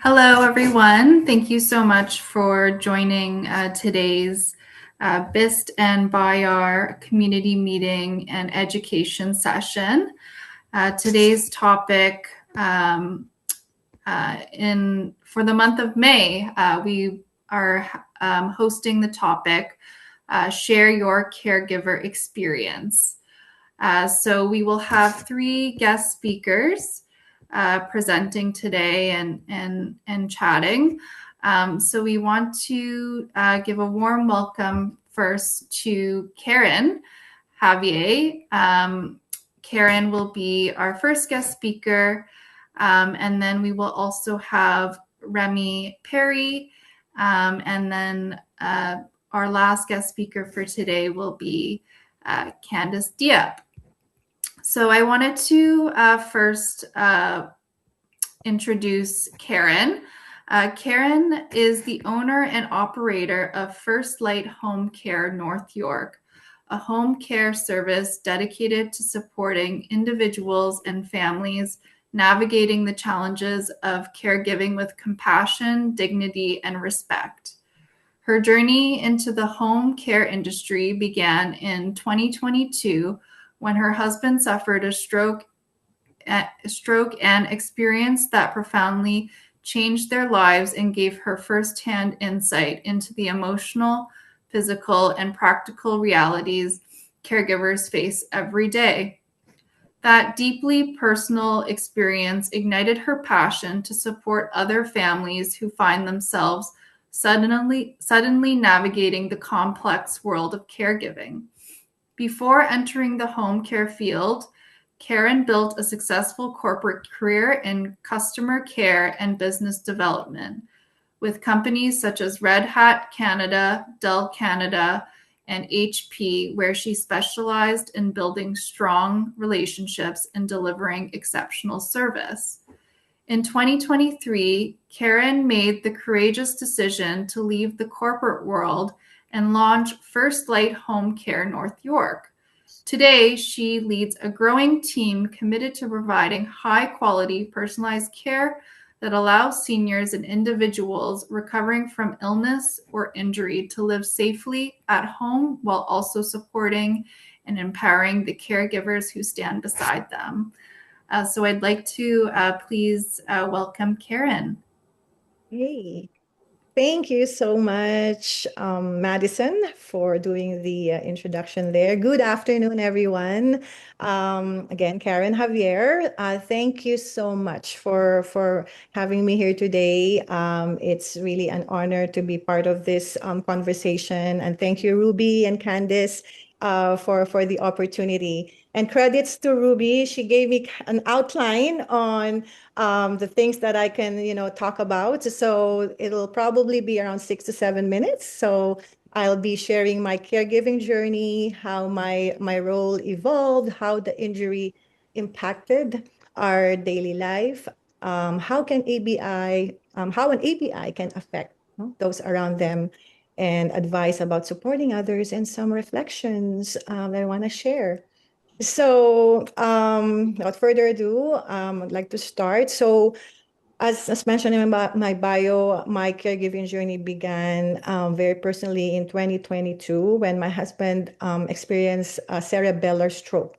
Hello, everyone. Thank you so much for joining today's BIST and BIAR community meeting and education session. Today's topic for the month of May, we are hosting the topic Share Your Caregiver Experience. So we will have three guest speakers presenting today and chatting. So we want to give a warm welcome first to Karen Javier. Karen will be our first guest speaker, and then we will also have Remy Perry, and then our last guest speaker for today will be Candice Diep. So I wanted to first introduce Karen. Karen is the owner and operator of FirstLight Home Care North York, a home care service dedicated to supporting individuals and families navigating the challenges of caregiving with compassion, dignity, and respect. Her journey into the home care industry began in 2022 when her husband suffered a stroke and experienced that profoundly changed their lives and gave her firsthand insight into the emotional, physical, and practical realities caregivers face every day. That deeply personal experience ignited her passion to support other families who find themselves suddenly navigating the complex world of caregiving. Before entering the home care field, Karen built a successful corporate career in customer care and business development with companies such as Red Hat Canada, Dell Canada, and HP, where she specialized in building strong relationships and delivering exceptional service. In 2023, Karen made the courageous decision to leave the corporate world and launch FirstLight Home Care North York. Today, she leads a growing team committed to providing high-quality, personalized care that allows seniors and individuals recovering from illness or injury to live safely at home while also supporting and empowering the caregivers who stand beside them. So I'd like to please welcome Karen. Hey, thank you so much, Madison, for doing the introduction there. Good afternoon, everyone. Again, Karen Javier, thank you so much for having me here today. It's really an honor to be part of this conversation. And thank you, Ruby and Candice, for the opportunity. And credits to Ruby. She gave me an outline on the things that I can, talk about. So it'll probably be around 6 to 7 minutes. So I'll be sharing my caregiving journey, how my role evolved, how the injury impacted our daily life, how an ABI can affect those around them, and advice about supporting others, and some reflections that I want to share. So, without further ado, I'd like to start. So, as mentioned in my bio, my caregiving journey began very personally in 2022 when my husband experienced a cerebellar stroke.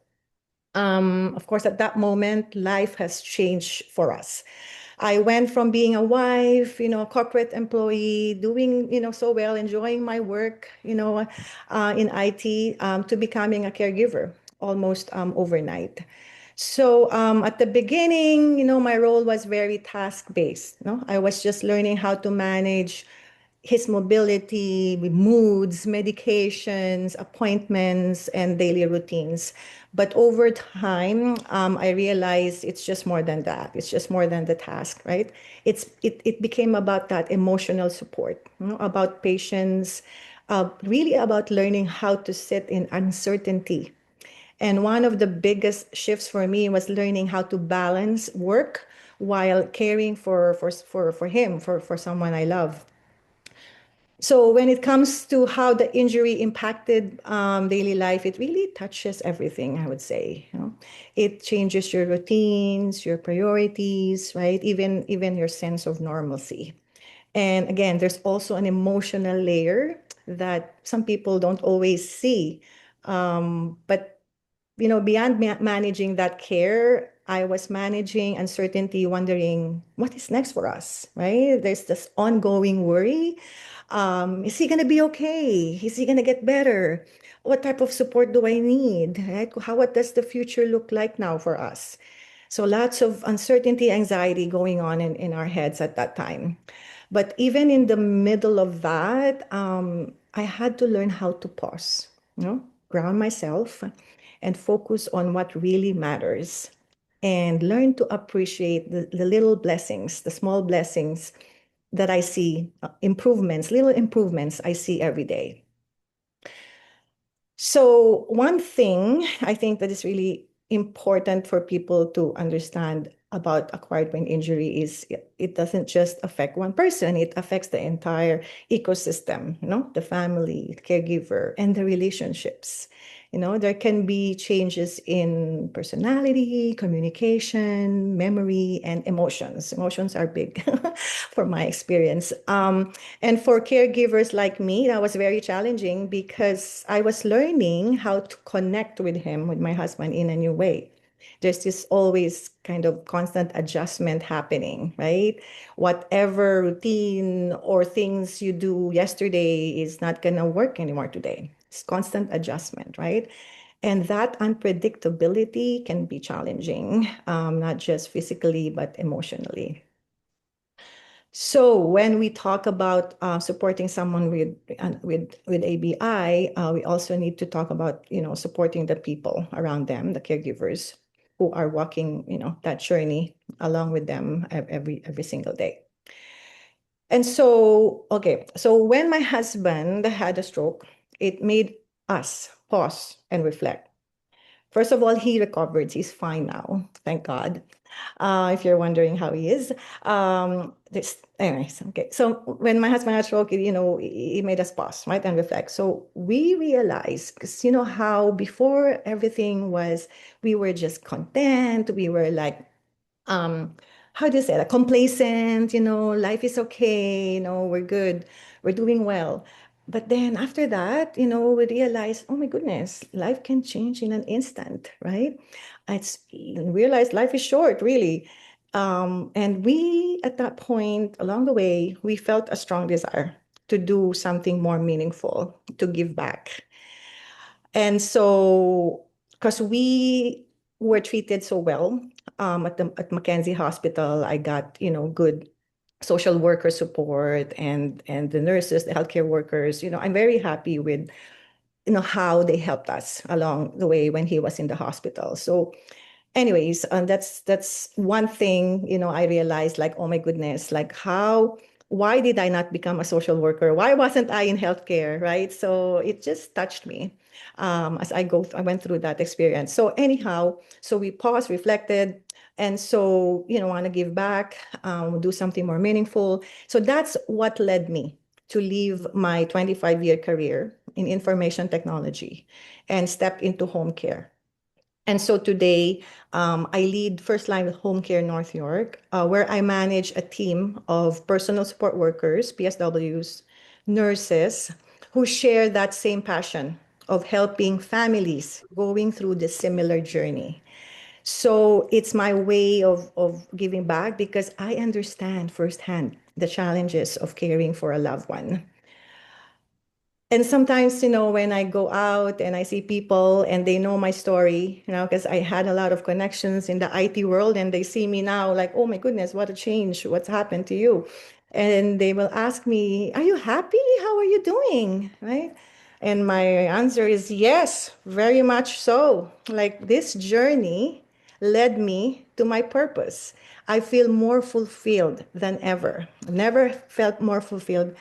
Of course, at that moment, life has changed for us. I went from being a wife, a corporate employee, doing, so well, enjoying my work, in IT, to becoming a caregiver almost overnight. So at the beginning, my role was very task-based. I was just learning how to manage his mobility, moods, medications, appointments, and daily routines. But over time, I realized it's just more than that. It's just more than the task, right? It became about that emotional support, about patience, really about learning how to sit in uncertainty. And one of the biggest shifts for me was learning how to balance work while caring for him, for someone I love. So when it comes to how the injury impacted daily life, it really touches everything, I would say. It changes your routines, your priorities, right? Even your sense of normalcy. And again, there's also an emotional layer that some people don't always see. But beyond managing that care, I was managing uncertainty, wondering what is next for us, right? There's this ongoing worry. Is he going to be okay? Is he going to get better? What type of support do I need? Right? What does the future look like now for us? So lots of uncertainty, anxiety going on in our heads at that time. But even in the middle of that, I had to learn how to pause, ground myself and focus on what really matters and learn to appreciate the little blessings, the small blessings that I see, improvements, little improvements I see every day. So, one thing I think that is really important for people to understand about acquired brain injury is it doesn't just affect one person, it affects the entire ecosystem, the family, the caregiver, and the relationships. There can be changes in personality, communication, memory, and emotions. Emotions are big for my experience. And for caregivers like me, that was very challenging because I was learning how to connect with him, with my husband, in a new way. There's this always kind of constant adjustment happening, right? Whatever routine or things you do yesterday is not going to work anymore today. It's constant adjustment, right? And that unpredictability can be challenging, not just physically, but emotionally. So when we talk about supporting someone with ABI, we also need to talk about supporting the people around them, the caregivers who are walking that journey along with them every single day. And so so when my husband had a stroke, it made us pause and reflect. First of all, he recovered. He's fine now, thank God. If you're wondering how he is, anyways, okay. So when my husband had stroke, he made us pause, right, and reflect. So we realized, because how before everything was, we were just content. We were like, how do you say that? Complacent, life is okay, we're good, we're doing well. But then after that, we realize, oh my goodness, life can change in an instant, right? We realize life is short, really. And we, at that point along the way, we felt a strong desire to do something more meaningful, to give back. And so, because we were treated so well at Mackenzie Hospital, I got good social worker support and the nurses, the healthcare workers. I'm very happy with how they helped us along the way when he was in the hospital. So anyways, that's one thing, I realized, like, oh my goodness, like why did I not become a social worker? Why wasn't I in healthcare, right? So it just touched me as I went through that experience. So anyhow, so we paused, reflected, and so, want to give back, do something more meaningful. So that's what led me to leave my 25-year career in information technology and step into home care. And so today, I lead FirstLight Home Care North York, where I manage a team of personal support workers, PSWs, nurses, who share that same passion of helping families going through this similar journey. So it's my way of giving back because I understand firsthand the challenges of caring for a loved one. And sometimes, when I go out and I see people and they know my story, because I had a lot of connections in the IT world and they see me now like, oh my goodness, what a change. What's happened to you? And they will ask me, are you happy? How are you doing? Right? And my answer is yes, very much so. Like this journey led me to my purpose. I feel more fulfilled than ever. Never felt more fulfilled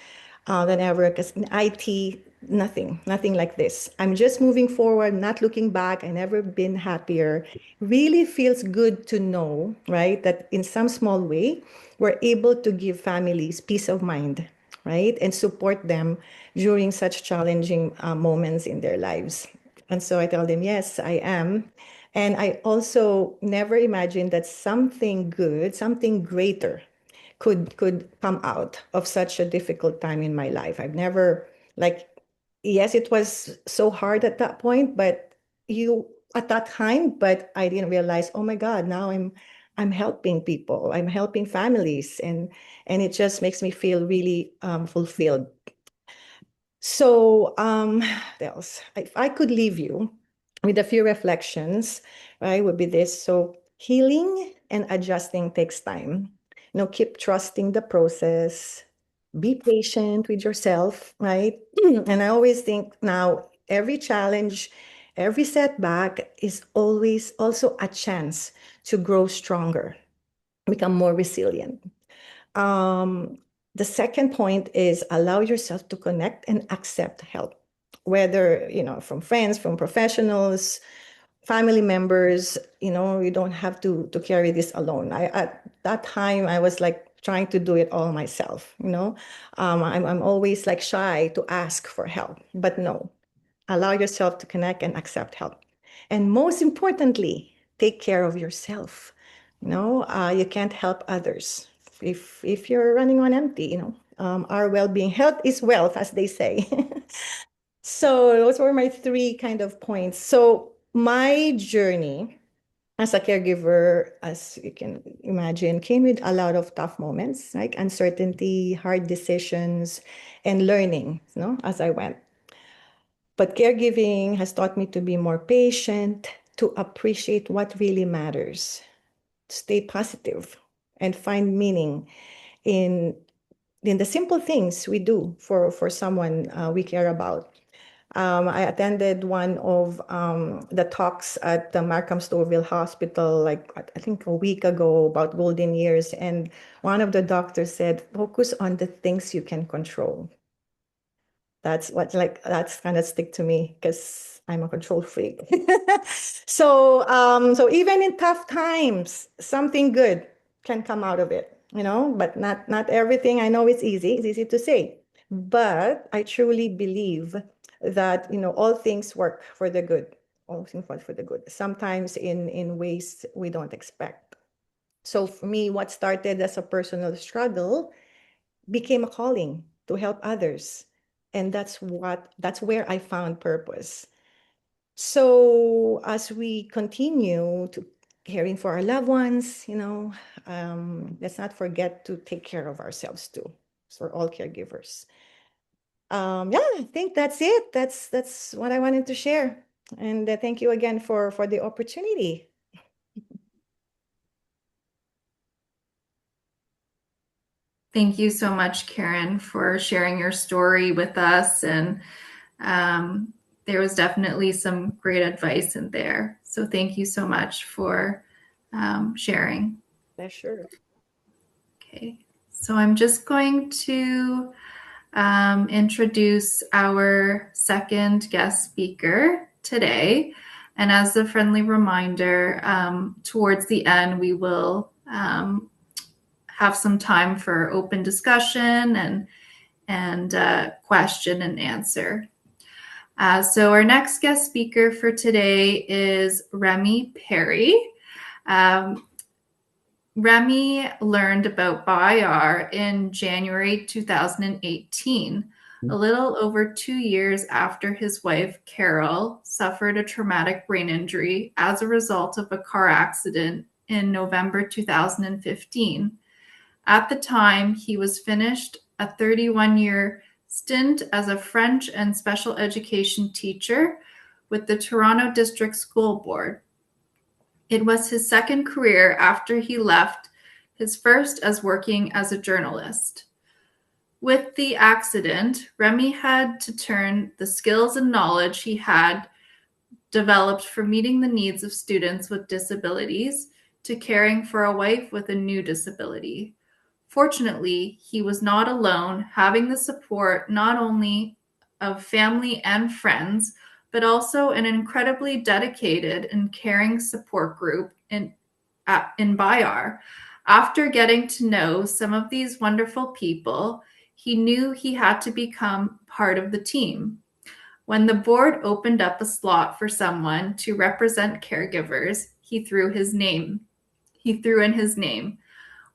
than ever because in IT, nothing like this. I'm just moving forward, not looking back. I never been happier. Really feels good to know, right, that in some small way, we're able to give families peace of mind right? And support them during such challenging moments in their lives. And so I tell them, yes, I am. And I also never imagined that something good, something greater could come out of such a difficult time in my life. I've never like yes, it was so hard at that point, but you at that time, but I didn't realize, oh my God, now I'm helping people, I'm helping families, and it just makes me feel really fulfilled. So, what else? If I could leave you with a few reflections, right, would be this. So, healing and adjusting takes time. Keep trusting the process. Be patient with yourself, right? And I always think now, every challenge, every setback is always also a chance to grow stronger, become more resilient. Um, the second point is allow yourself to connect and accept help, whether, from friends, from professionals, family members. You don't have to carry this alone. At that time, I was like trying to do it all myself. I'm always like shy to ask for help, but no, allow yourself to connect and accept help. And most importantly, take care of yourself. You can't help others if you're running on empty. Our well-being, health is wealth, as they say. So those were my three kind of points. So my journey as a caregiver, as you can imagine, came with a lot of tough moments, like uncertainty, hard decisions, and learning, as I went. But caregiving has taught me to be more patient, to appreciate what really matters, stay positive, and find meaning in the simple things we do for someone we care about. I attended one of the talks at the Markham Stouffville Hospital, like I think a week ago, about golden years, and one of the doctors said, "Focus on the things you can control." That's kind of stick to me because I'm a control freak. So even in tough times, something good can come out of it, but not everything. I know it's easy. It's easy to say, but I truly believe that, all things work for the good. All things work for the good. Sometimes in ways we don't expect. So for me, what started as a personal struggle became a calling to help others, and that's where I found purpose. So as we continue to caring for our loved ones, let's not forget to take care of ourselves too. So we're all caregivers. Yeah, I think that's it. That's what I wanted to share, and thank you again for the opportunity. Thank you so much, Karen, for sharing your story with us. And there was definitely some great advice in there. So thank you so much for sharing. Yeah, sure. Okay, so I'm just going to introduce our second guest speaker today. And as a friendly reminder, towards the end, we will have some time for open discussion and question and answer. So our next guest speaker for today is Remy Perry. Remy learned about BIAR in January 2018, a little over 2 years after his wife, Carol, suffered a traumatic brain injury as a result of a car accident in November 2015. At the time, he was finished a 31-year stint as a French and special education teacher with the Toronto District School Board. It was his second career after he left his first as working as a journalist. With the accident, Remy had to turn the skills and knowledge he had developed for meeting the needs of students with disabilities to caring for a wife with a new disability. Fortunately, he was not alone, having the support not only of family and friends, but also an incredibly dedicated and caring support group in BIAR. After getting to know some of these wonderful people, He knew he had to become part of the team. When the board opened up a slot for someone to represent caregivers, he threw his name. He threw in his name.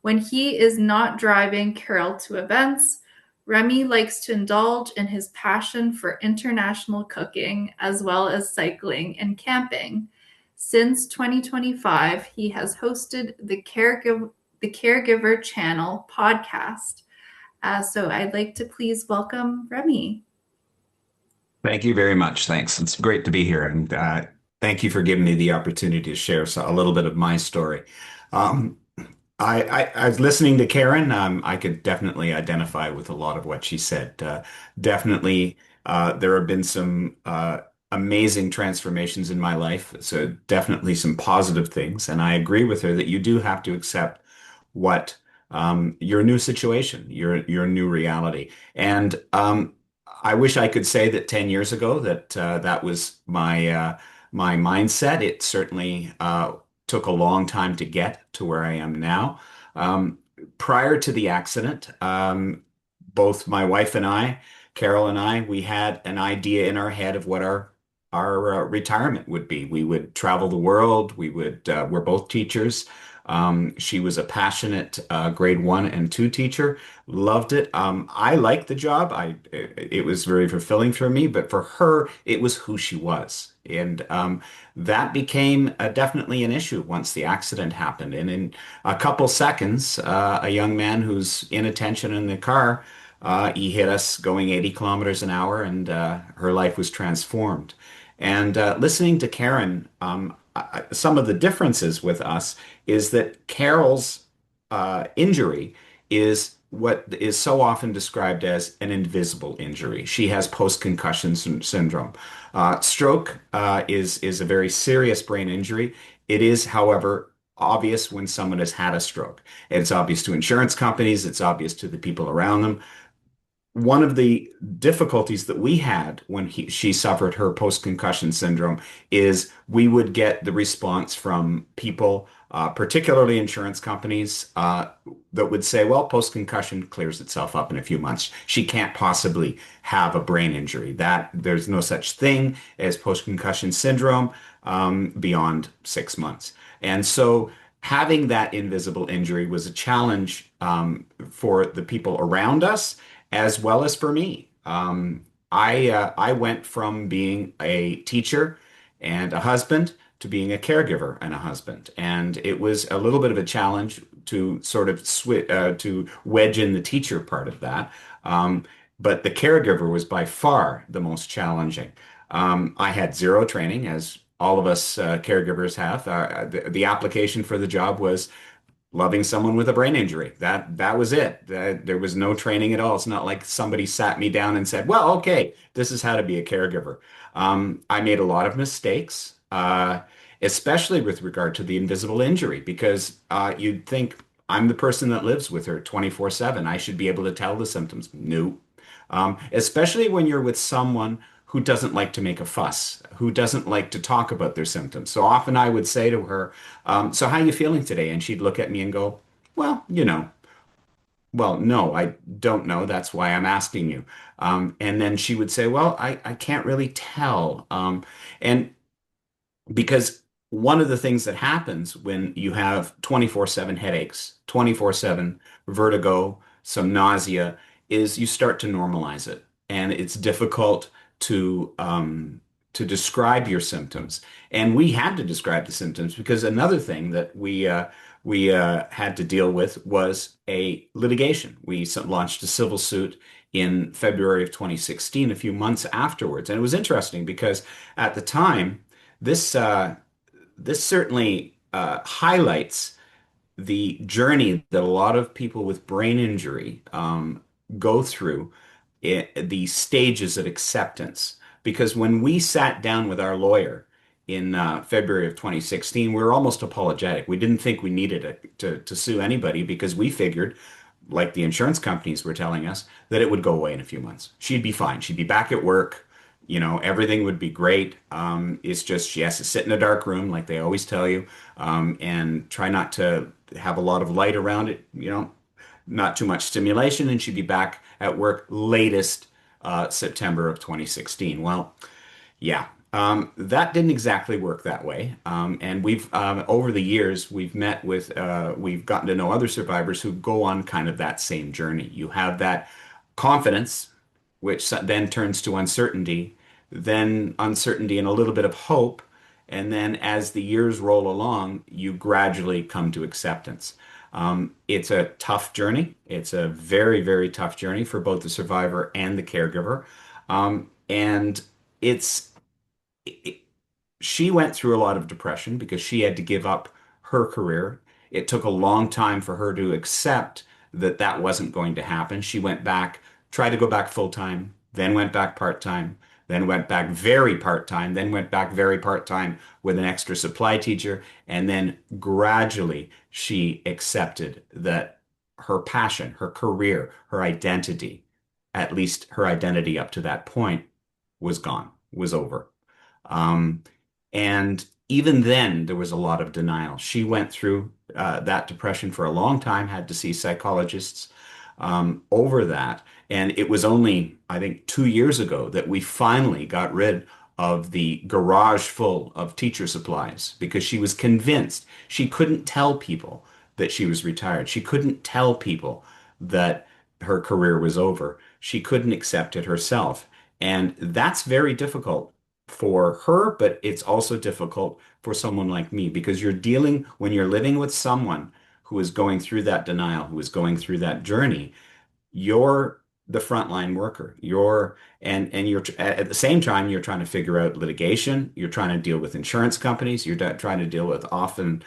When he is not driving Carol to events, Remy likes to indulge in his passion for international cooking as well as cycling and camping. Since 2025, he has hosted the Caregiver Channel podcast. So I'd like to please welcome Remy. Thank you very much. Thanks. It's great to be here. And thank you for giving me the opportunity to share a little bit of my story. Um, I was listening to Karen. I could definitely identify with a lot of what she said. Definitely, there have been some amazing transformations in my life. So definitely some positive things. And I agree with her that you do have to accept what your new situation, your new reality. And I wish I could say that 10 years ago that that was my mindset. It certainly took a long time to get to where I am now. Um, Prior to the accident, both my wife and I, Carol and I, we had an idea in our head of what our retirement would be. We would travel the world. We're both teachers. She was a passionate grade 1 and 2 teacher, loved it. I liked the job. It was very fulfilling for me, but for her, it was who she was. And that became definitely an issue once the accident happened. And in a couple seconds, a young man who's inattention in the car, he hit us going 80 kilometers an hour, and her life was transformed. And listening to Karen, some of the differences with us is that Carol's injury is what is so often described as an invisible injury. She has post-concussion syndrome. Stroke is a very serious brain injury. It is, however, obvious when someone has had a stroke. It's obvious to insurance companies. It's obvious to the people around them. One of the difficulties that we had when she suffered her post-concussion syndrome is we would get the response from people, particularly insurance companies, that would say, well, post-concussion clears itself up in a few months. She can't possibly have a brain injury. That there's no such thing as post-concussion syndrome beyond 6 months. And so having that invisible injury was a challenge for the people around us as well as for me. I went from being a teacher and a husband to being a caregiver and a husband, and it was a little bit of a challenge to sort of to wedge in the teacher part of that. But the caregiver was by far the most challenging. I had zero training, as all of us caregivers have. The application for the job was loving someone with a brain injury. That was it. There was no training at all. It's not like somebody sat me down and said, "Well, okay, this is how to be a caregiver." I made a lot of mistakes, especially with regard to the invisible injury, because you'd think I'm the person that lives with her 24/7. I should be able to tell the symptoms. No. Especially when you're with someone who doesn't like to make a fuss, who doesn't like to talk about their symptoms. So often I would say to her, so how are you feeling today? And she'd look at me and go, well, well, no, I don't know. That's why I'm asking you. And then she would say, well, I can't really tell. And because one of the things that happens when you have 24/7 headaches, 24/7 vertigo, some nausea, is you start to normalize it. And it's difficult to describe your symptoms. And we had to describe the symptoms because another thing that we had to deal with was a litigation. We launched a civil suit in February of 2016, a few months afterwards. And it was interesting because at the time, this this certainly highlights the journey that a lot of people with brain injury go through, the stages of acceptance. Because when we sat down with our lawyer in February of 2016, we were almost apologetic. We didn't think we needed to sue anybody because we figured, like the insurance companies were telling us, that it would go away in a few months. She'd be fine. She'd be back at work. Everything would be great. It's just she has to sit in a dark room, like they always tell you, and try not to have a lot of light around it. not too much stimulation, and she'd be back at work latest September of 2016. Well, yeah, that didn't exactly work that way. And we've over the years we've gotten to know other survivors who go on kind of that same journey. You have that confidence, which then turns to uncertainty, then uncertainty and a little bit of hope, and then as the years roll along, you gradually come to acceptance. It's a tough journey. It's a very, very tough journey for both the survivor and the caregiver. And it's it, she went through a lot of depression because she had to give up her career. It took a long time for her to accept that that wasn't going to happen. She went back, tried to go back full time, then went back part time, then went back very part time, then went back very part time with an extra supply teacher. And then gradually she accepted that her passion, her career, her identity, at least her identity up to that point, was gone, was over. Um, and even then, there was a lot of denial. She went through that depression for a long time, had to see psychologists over that. And it was only, I think, 2 years ago that we finally got rid of the garage full of teacher supplies because she was convinced she couldn't tell people that she was retired. She couldn't tell people that her career was over. She couldn't accept it herself. And that's very difficult for her, but it's also difficult for someone like me because when you're living with someone who is going through that denial, who is going through that journey, you're the frontline worker. And you're at the same time, you're trying to figure out litigation. You're trying to deal with insurance companies. You're trying to deal with often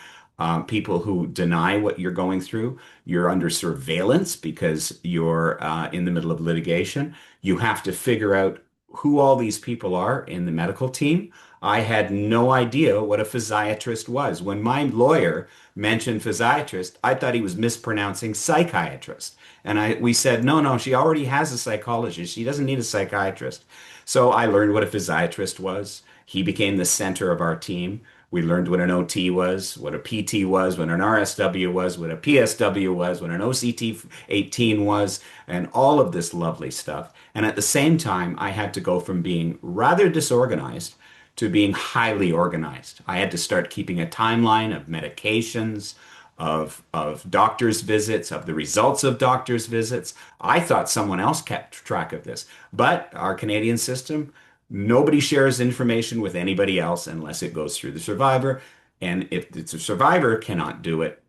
people who deny what you're going through. You're under surveillance because you're in the middle of litigation. You have to figure out who all these people are in the medical team. I had no idea what a physiatrist was. When my lawyer mentioned physiatrist, I thought he was mispronouncing psychiatrist. And we said, no, no, she already has a psychologist. She doesn't need a psychiatrist. So I learned what a physiatrist was. He became the center of our team. We learned what an OT was, what a PT was, what an RSW was, what a PSW was, what an OCT 18 was, and all of this lovely stuff. And at the same time, I had to go from being rather disorganized to being highly organized. I had to start keeping a timeline of medications, of doctor's visits, of the results of doctor's visits. I thought someone else kept track of this, but our Canadian system, nobody shares information with anybody else unless it goes through the survivor. And if the survivor cannot do it,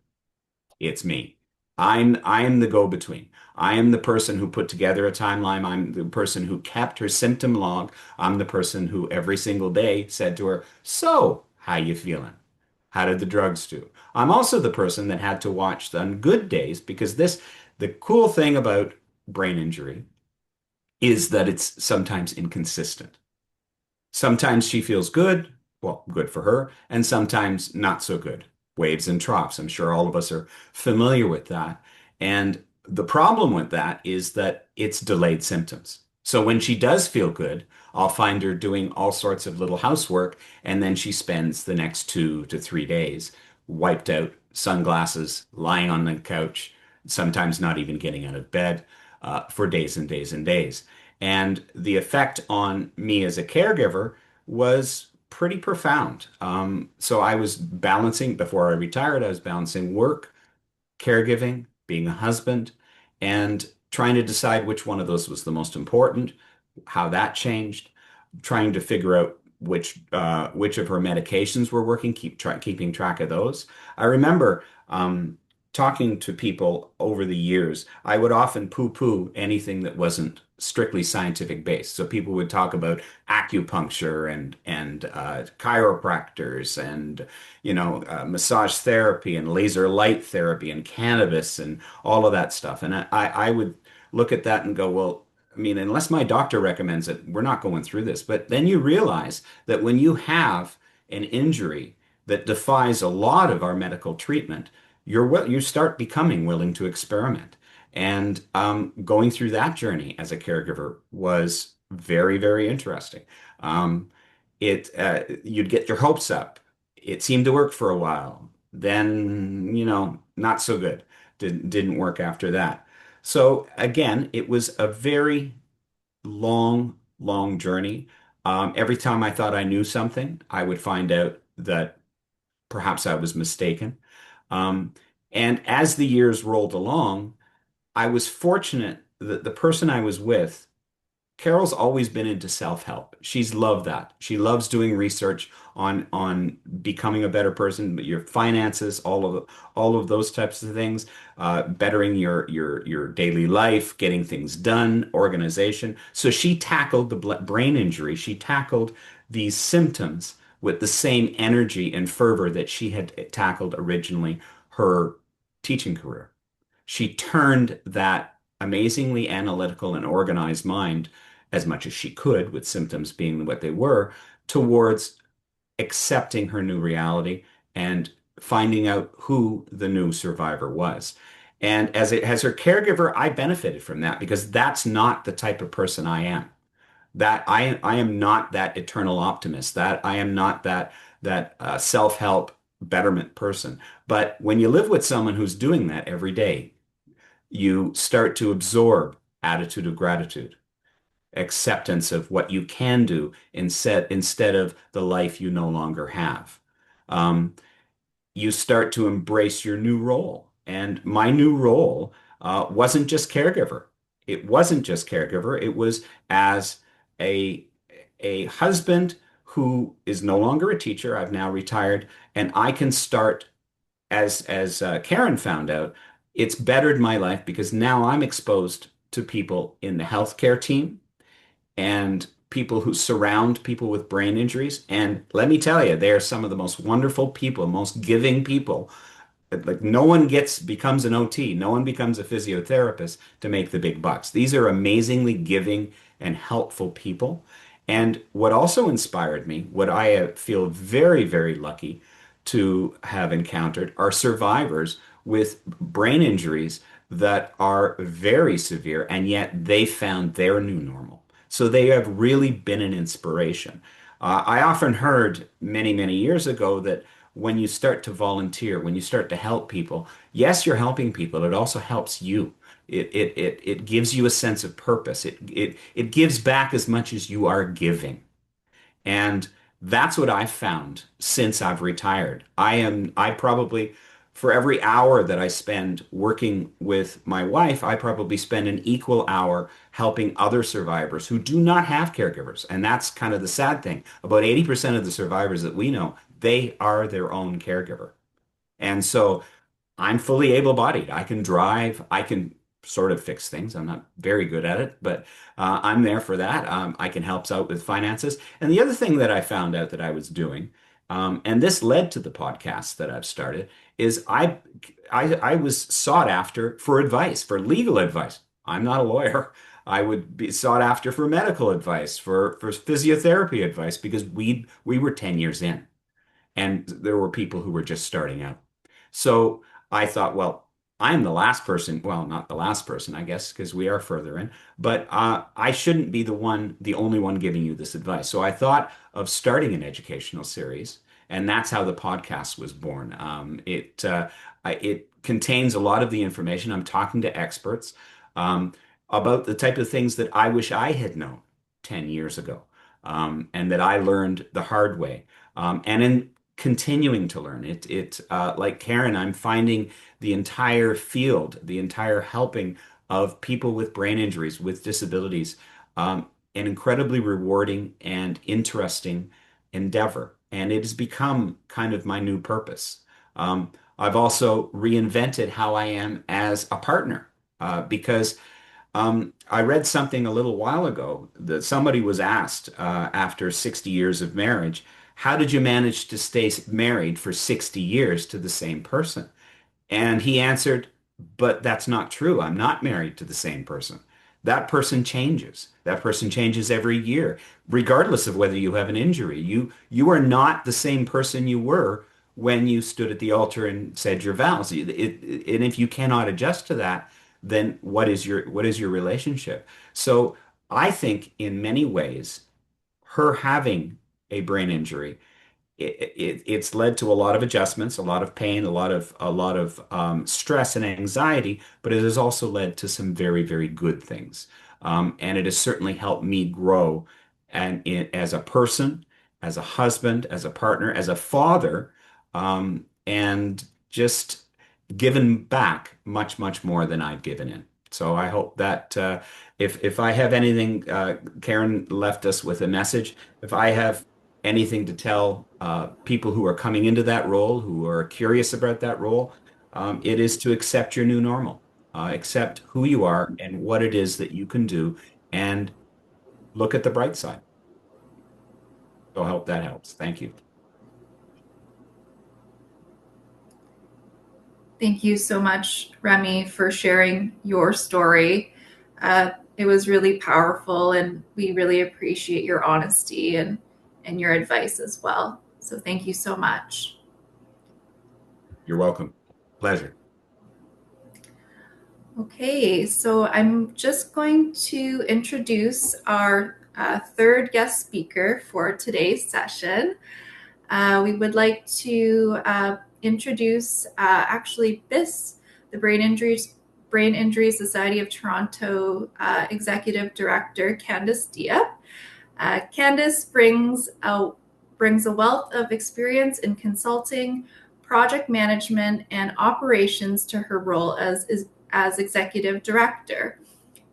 it's me. I'm the go-between. I am the person who put together a timeline. I'm the person who kept her symptom log. I'm the person who every single day said to her, "So, how you feeling? How did the drugs do?" I'm also the person that had to watch on good days because the cool thing about brain injury is that it's sometimes inconsistent. Sometimes she feels good, well, good for her, and sometimes not so good. Waves and troughs. I'm sure all of us are familiar with that. And the problem with that is that it's delayed symptoms. So when she does feel good, I'll find her doing all sorts of little housework, and then she spends the next 2 to 3 days wiped out, sunglasses, lying on the couch, sometimes not even getting out of bed for days and days and days. And the effect on me as a caregiver was pretty profound. So I was balancing, before I retired, I was balancing work, caregiving, being a husband, and trying to decide which one of those was the most important, how that changed, trying to figure out which of her medications were working, keeping track of those. I remember talking to people over the years. I would often poo-poo anything that wasn't strictly scientific based. So people would talk about acupuncture and chiropractors and massage therapy and laser light therapy and cannabis and all of that stuff. And I would look at that and go, well, I mean, unless my doctor recommends it, we're not going through this. But then you realize that when you have an injury that defies a lot of our medical treatment, you start becoming willing to experiment. And going through that journey as a caregiver was very, very interesting. You'd get your hopes up. It seemed to work for a while. Then, not so good. Didn't work after that. So again, it was a very long journey. Every time I thought I knew something, I would find out that perhaps I was mistaken. Um, and as the years rolled along, I was fortunate that the person I was with, Carol's always been into self-help. She's loved that. She loves doing research on becoming a better person, but your finances, all of those types of things, bettering your daily life, getting things done, organization. So she tackled the brain injury. She tackled these symptoms with the same energy and fervor that she had tackled originally her teaching career. She turned that amazingly analytical and organized mind, as much as she could, with symptoms being what they were, towards accepting her new reality and finding out who the new survivor was. And as her caregiver, I benefited from that because that's not the type of person I am. That I am not that eternal optimist. That I am not that self-help betterment person. But when you live with someone who's doing that every day, you start to absorb attitude of gratitude, acceptance of what you can do instead of the life you no longer have. Um, you start to embrace your new role. And my new role wasn't just caregiver. It wasn't just caregiver. It was as a a husband who is no longer a teacher. I've now retired, and I can start as Karen found out, it's bettered my life because now I'm exposed to people in the healthcare team and people who surround people with brain injuries. And let me tell you, they are some of the most wonderful people, most giving people. Like no one becomes an OT, no one becomes a physiotherapist to make the big bucks. These are amazingly giving and helpful people. And what also inspired me, what I feel very lucky to have encountered, are survivors with brain injuries that are very severe, and yet they found their new normal. So they have really been an inspiration. I often heard many years ago that when you start to volunteer, when you start to help people, yes, you're helping people. It also helps you. It gives you a sense of purpose. It gives back as much as you are giving. And that's what I've found since I've retired. I probably, for every hour that I spend working with my wife, I probably spend an equal hour helping other survivors who do not have caregivers. And that's kind of the sad thing. About 80% of the survivors that we know, they are their own caregiver. And so I'm fully able-bodied. I can drive. I can sort of fix things. I'm not very good at it, but I'm there for that. I can help out with finances. And the other thing that I found out that I was doing, and this led to the podcast that I've started, is I was sought after for advice, for legal advice. I'm not a lawyer. I would be sought after for medical advice, for physiotherapy advice, because we were 10 years in, and there were people who were just starting out. So I thought, well, I'm the last person. Well, not the last person, I guess, because we are further in, but I shouldn't be the only one giving you this advice. So I thought of starting an educational series, and that's how the podcast was born. It contains a lot of the information. I'm talking to experts um, about the type of things that I wish I had known 10 years ago, and that I learned the hard way. And in continuing to learn. Like Karen, I'm finding the entire field, the entire helping of people with brain injuries, with disabilities, an incredibly rewarding and interesting endeavor. And it has become kind of my new purpose. I've also reinvented how I am as a partner, because I read something a little while ago that somebody was asked after 60 years of marriage, how did you manage to stay married for 60 years to the same person? And he answered, but that's not true. I'm not married to the same person. That person changes. That person changes every year, regardless of whether you have an injury. You are not the same person you were when you stood at the altar and said your vows. And if you cannot adjust to that, then what is your relationship? So I think in many ways, her having a brain injury it's led to a lot of adjustments, a lot of pain, a lot of stress and anxiety, but it has also led to some very, very good things. And it has certainly helped me grow as a person, as a husband, as a partner, as a father, and just given back much, much more than I've given in. So I hope that if I have anything, Karen left us with a message. If I have anything to tell people who are coming into that role, who are curious about that role, it is to accept your new normal, accept who you are and what it is that you can do, and look at the bright side. So I hope that helps. Thank you. Thank you so much, Remy, for sharing your story. It was really powerful, and we really appreciate your honesty and your advice as well. So thank you so much. You're welcome. Pleasure. Okay, so I'm just going to introduce our third guest speaker for today's session. We would like to introduce actually BIS, the Brain Injury Society of Toronto Executive Director, Candace Diep. Candace brings a wealth of experience in consulting, project management, and operations to her role as executive director.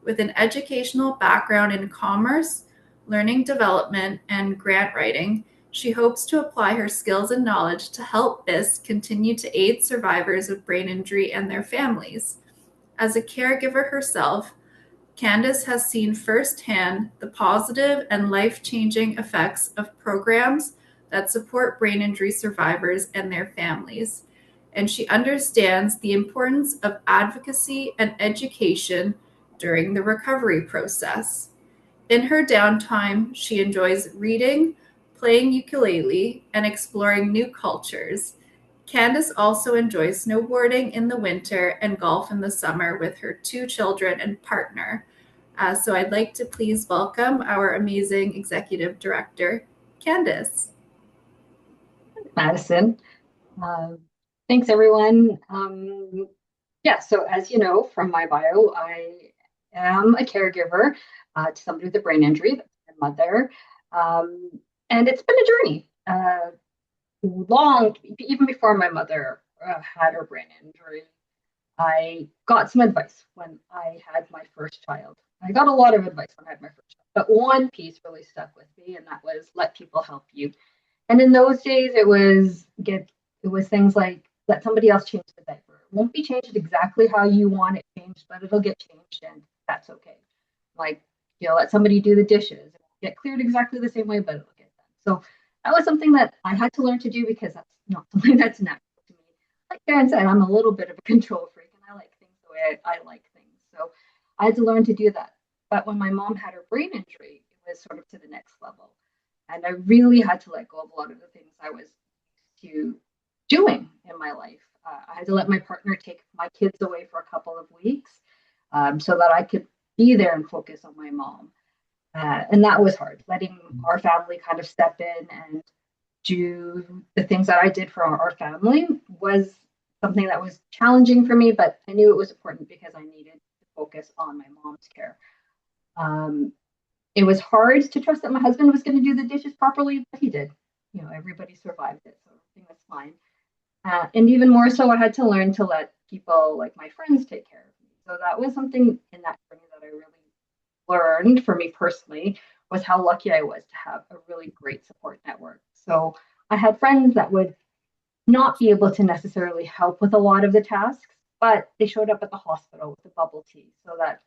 With an educational background in commerce, learning development, and grant writing, she hopes to apply her skills and knowledge to help BIS continue to aid survivors of brain injury and their families. As a caregiver herself, Candace has seen firsthand the positive and life-changing effects of programs that support brain injury survivors and their families, and she understands the importance of advocacy and education during the recovery process. In her downtime, she enjoys reading, playing ukulele, and exploring new cultures. Candace also enjoys snowboarding in the winter and golf in the summer with her 2 children and partner. So I'd like to please welcome our amazing executive director, Candace. Madison. Thanks, everyone. So as you know from my bio, I am a caregiver to somebody with a brain injury, that's my mother. And it's been a journey. Long, even before my mother had her brain injury, I got some advice when I had my first child. I got a lot of advice when I had my first child, but one piece really stuck with me, and that was let people help you. And in those days, it was things like let somebody else change the diaper. It won't be changed exactly how you want it changed, but it'll get changed, and that's okay. Like, let somebody do the dishes. It won't get cleared exactly the same way, but it'll get done. So that was something that I had to learn to do because that's not something that's natural to me. Like Karen said, I'm a little bit of a control freak, and I like things the way I like things. So I had to learn to do that. But when my mom had her brain injury, it was sort of to the next level. And I really had to let go of a lot of the things I was used to doing in my life. I had to let my partner take my kids away for a couple of weeks so that I could be there and focus on my mom. And that was hard, letting our family kind of step in and do the things that I did for our family was something that was challenging for me, but I knew it was important because I needed to focus on my mom's care. It was hard to trust that my husband was going to do the dishes properly, but he did. Everybody survived it, so everything was fine. And even more so, I had to learn to let people like my friends take care of me. So that was something in that journey that I really learned for me personally, was how lucky I was to have a really great support network. So I had friends that would not be able to necessarily help with a lot of the tasks, but they showed up at the hospital with a bubble tea so that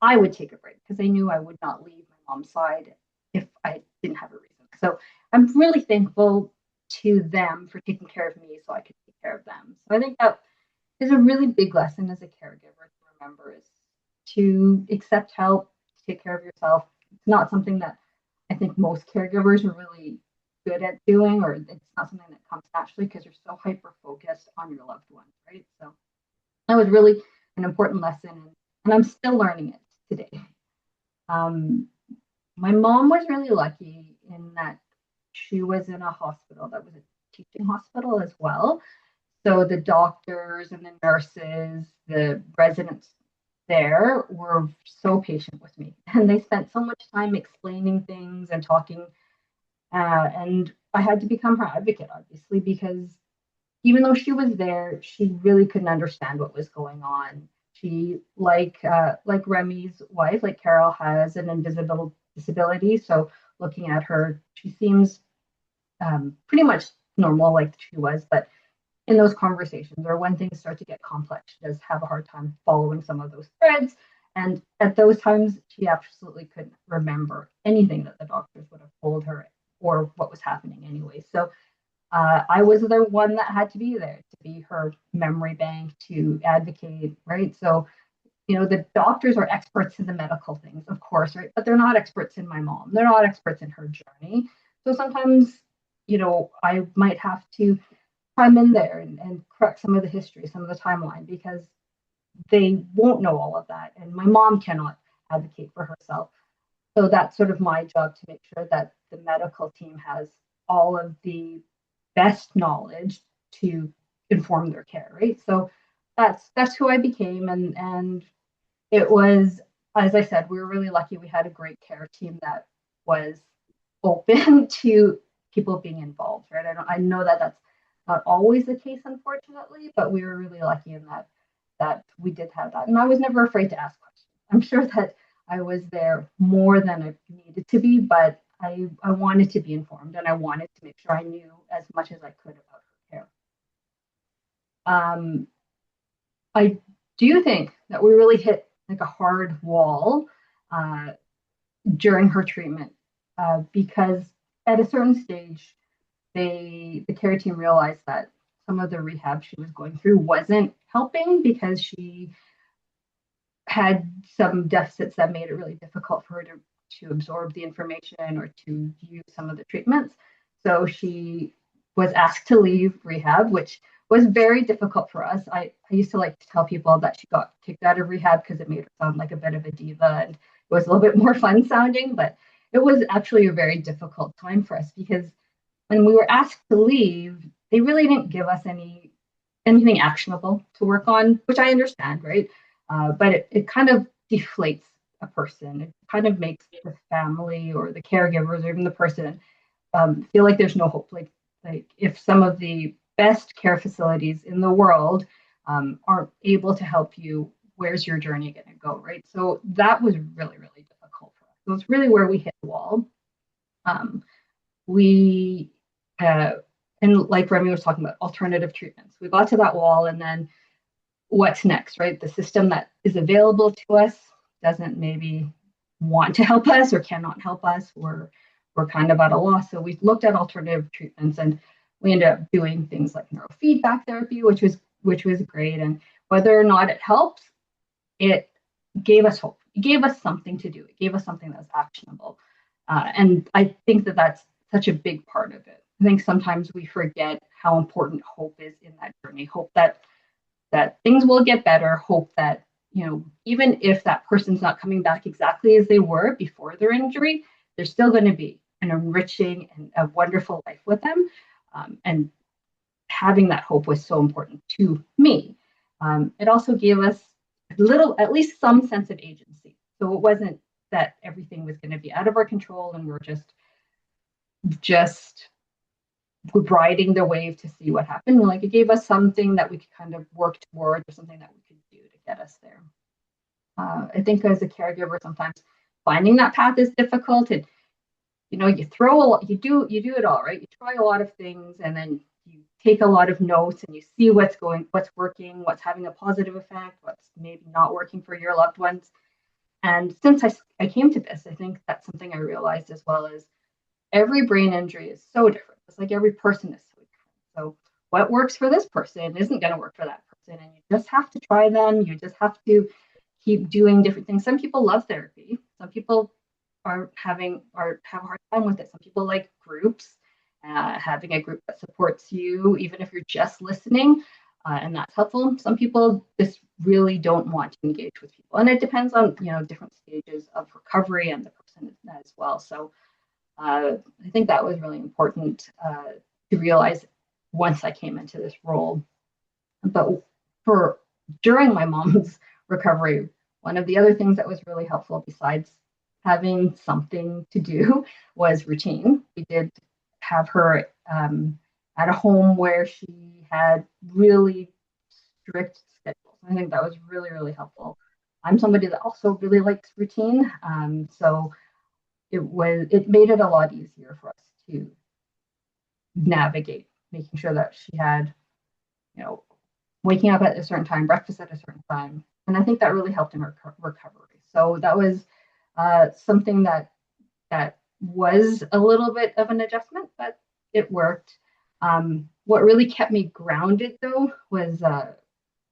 I would take a break because they knew I would not leave my mom's side if I didn't have a reason. So I'm really thankful to them for taking care of me so I could take care of them. So I think that is a really big lesson as a caregiver to remember, is to accept help, to take care of yourself. It's not something that I think most caregivers are really good at doing, or it's not something that comes naturally because you're so hyper focused on your loved ones, right? So that was really an important lesson, and I'm still learning it today. My mom was really lucky in that she was in a hospital that was a teaching hospital as well. So the doctors and the nurses, the residents there were so patient with me, and they spent so much time explaining things and talking. And I had to become her advocate, obviously, because even though she was there, she really couldn't understand what was going on. She, like Remy's wife, like Carol, has an invisible disability. So looking at her, she seems pretty much normal, like she was. But in those conversations, or when things start to get complex, she does have a hard time following some of those threads. And at those times, she absolutely couldn't remember anything that the doctors would have told her or what was happening anyway. So I was the one that had to be there to be her memory bank, to advocate, right? So, the doctors are experts in the medical things, of course, right? But they're not experts in my mom. They're not experts in her journey. So sometimes, I might have to chime in there and correct some of the history, some of the timeline, because they won't know all of that. And my mom cannot advocate for herself. So that's sort of my job to make sure that the medical team has all of the best knowledge to inform their care, right? So that's who I became, and it was, as I said, we were really lucky. We had a great care team that was open to people being involved, right? I know that that's not always the case, unfortunately, but we were really lucky in that we did have that, and I was never afraid to ask questions. I'm sure that I was there more than I needed to be, but I wanted to be informed, and I wanted to make sure I knew as much as I could about her care. I do think that we really hit like a hard wall during her treatment because at a certain stage, the care team realized that some of the rehab she was going through wasn't helping because she had some deficits that made it really difficult for her to absorb the information or to use some of the treatments. So she was asked to leave rehab, which was very difficult for us. I used to like to tell people that she got kicked out of rehab because it made her sound like a bit of a diva, and it was a little bit more fun sounding, but it was actually a very difficult time for us because when we were asked to leave, they really didn't give us anything actionable to work on, which I understand, right? But it kind of deflates a person. It kind of makes the family or the caregivers or even the person feel like there's no hope. Like if some of the best care facilities in the world aren't able to help you, where's your journey going to go, right? So that was really, really difficult for us. So it's really where we hit the wall. We and like Remy was talking about alternative treatments, we got to that wall, and then what's next, right? The system that is available to us doesn't maybe want to help us or cannot help us. We're kind of at a loss. So we looked at alternative treatments, and we ended up doing things like neurofeedback therapy, which was great. And whether or not it helps, it gave us hope. It gave us something to do. It gave us something that was actionable. And I think that that's such a big part of it. I think sometimes we forget how important hope is in that journey. Hope that things will get better. Hope that, even if that person's not coming back exactly as they were before their injury, they're still going to be an enriching and a wonderful life with them. And having that hope was so important to me. It also gave us at least some sense of agency. So it wasn't that everything was going to be out of our control and we're just riding the wave to see what happened. Like it gave us something that we could kind of work towards, or something that we could do to get us there. I think as a caregiver, sometimes finding that path is difficult. And you do it all, right? You try a lot of things, and then you take a lot of notes, and you see what's working, what's having a positive effect, what's maybe not working for your loved ones. And since I came to this, I think that's something I realized as well, is every brain injury is so different. It's like every person is so different. So what works for this person isn't going to work for that person. And you just have to try them. You just have to keep doing different things. Some people love therapy. Some people have a hard time with it. Some people like groups, having a group that supports you, even if you're just listening, and that's helpful. Some people just really don't want to engage with people. And it depends on, different stages of recovery and the person as well. So I think that was really important to realize once I came into this role. But during my mom's recovery, one of the other things that was really helpful besides having something to do was routine. We did have her at a home where she had really strict schedules. I think that was really, really helpful. I'm somebody that also really likes routine. So it made it a lot easier for us to navigate, making sure that she had, waking up at a certain time, breakfast at a certain time. And I think that really helped in her recovery. So that was something that was a little bit of an adjustment, but it worked. What really kept me grounded, though, was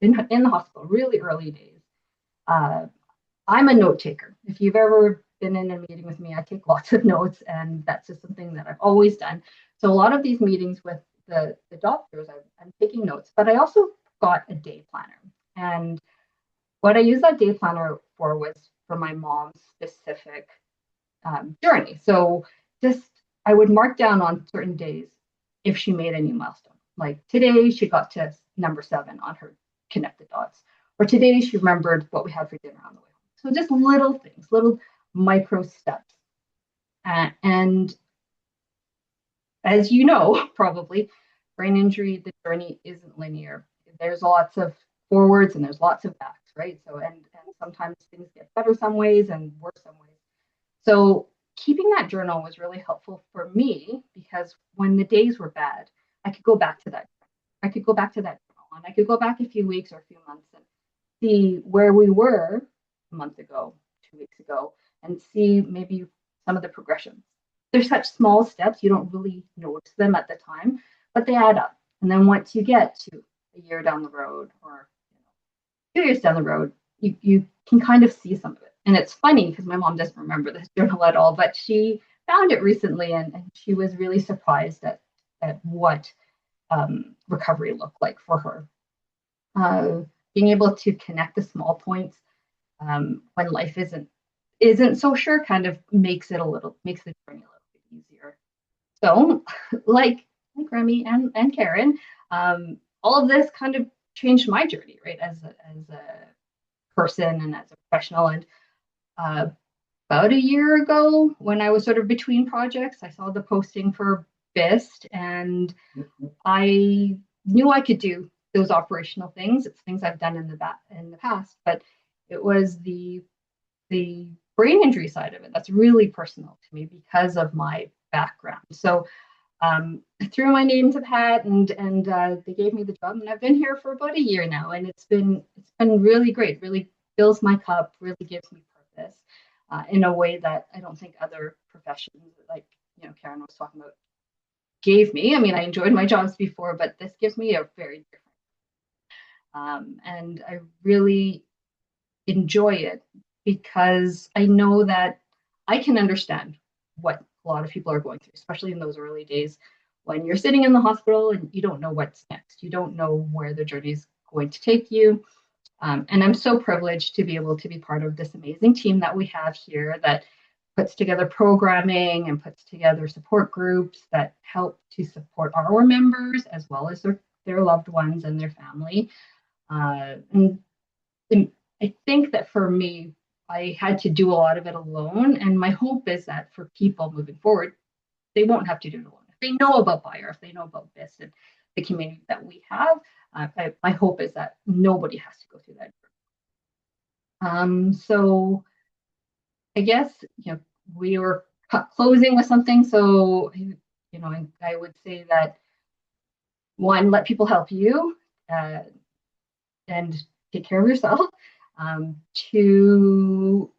in the hospital, really early days. I'm a note taker. If you've ever been in a meeting with me, I take lots of notes, and that's just something that I've always done. So a lot of these meetings with the doctors, I'm taking notes, but I also got a day planner. And what I used that day planner for was for my mom's specific journey. So just I would mark down on certain days if she made a new milestone. Like today she got to number 7 on her connected dots, or today she remembered what we had for dinner on the way home. So just little things, little micro steps. And as you know, probably, brain injury, the journey isn't linear. There's lots of forwards and there's lots of backs, right? So, and sometimes things get better some ways and worse some ways. So keeping that journal was really helpful for me because when the days were bad, I could go back to that. I could go back to that journal, and I could go back a few weeks or a few months and see where we were a month ago, 2 weeks ago, and see maybe some of the progressions. They're such small steps, you don't really notice them at the time, but they add up. And then once you get to a year down the road or 2 years down the road, you can kind of see some of it. And it's funny because my mom doesn't remember this journal at all, but she found it recently and she was really surprised at what recovery looked like for her. Being able to connect the small points when life isn't so sure kind of makes the journey a little bit easier. So like Remy and Karen, all of this kind of changed my journey, right, as a person and as a professional. And about a year ago, when I was sort of between projects, I saw the posting for BIST, and I knew I could do those operational things. It's things I've done in the past, but it was the brain injury side of it that's really personal to me because of my background. So I threw my name to the hat, and they gave me the job, and I've been here for about a year now, and it's been really great. Really fills my cup, really gives me purpose in a way that I don't think other professions, like Karen was talking about, gave me. I mean, I enjoyed my jobs before, but this gives me a very different. And I really enjoy it because I know that I can understand what a lot of people are going through, especially in those early days when you're sitting in the hospital and you don't know what's next. You don't know where the journey is going to take you. And I'm so privileged to be able to be part of this amazing team that we have here that puts together programming and puts together support groups that help to support our members as well as their loved ones and their family. And I think that for me, I had to do a lot of it alone. And my hope is that for people moving forward, they won't have to do it alone. If they know about BIRE, if they know about BIST and the community that we have, my hope is that nobody has to go through that. So I guess, we were closing with something. So, I would say that one, let people help you and take care of yourself. To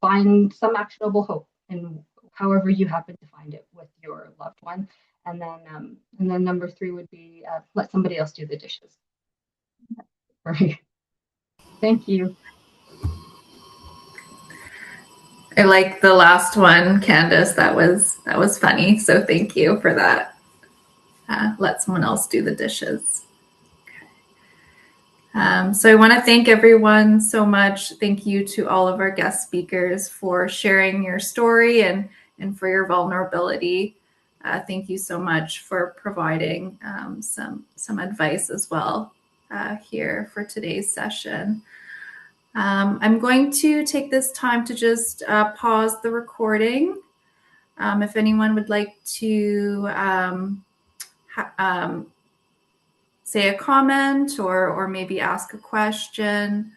find some actionable hope in however you happen to find it with your loved one. And then number 3 would be let somebody else do the dishes. Thank you. I like the last one, Candace. That was funny. So thank you for that. Let someone else do the dishes. So I want to thank everyone so much. Thank you to all of our guest speakers for sharing your story and and for your vulnerability. Thank you so much for providing some advice as well here for today's session. I'm going to take this time to just pause the recording. If anyone would like to say a comment or maybe ask a question,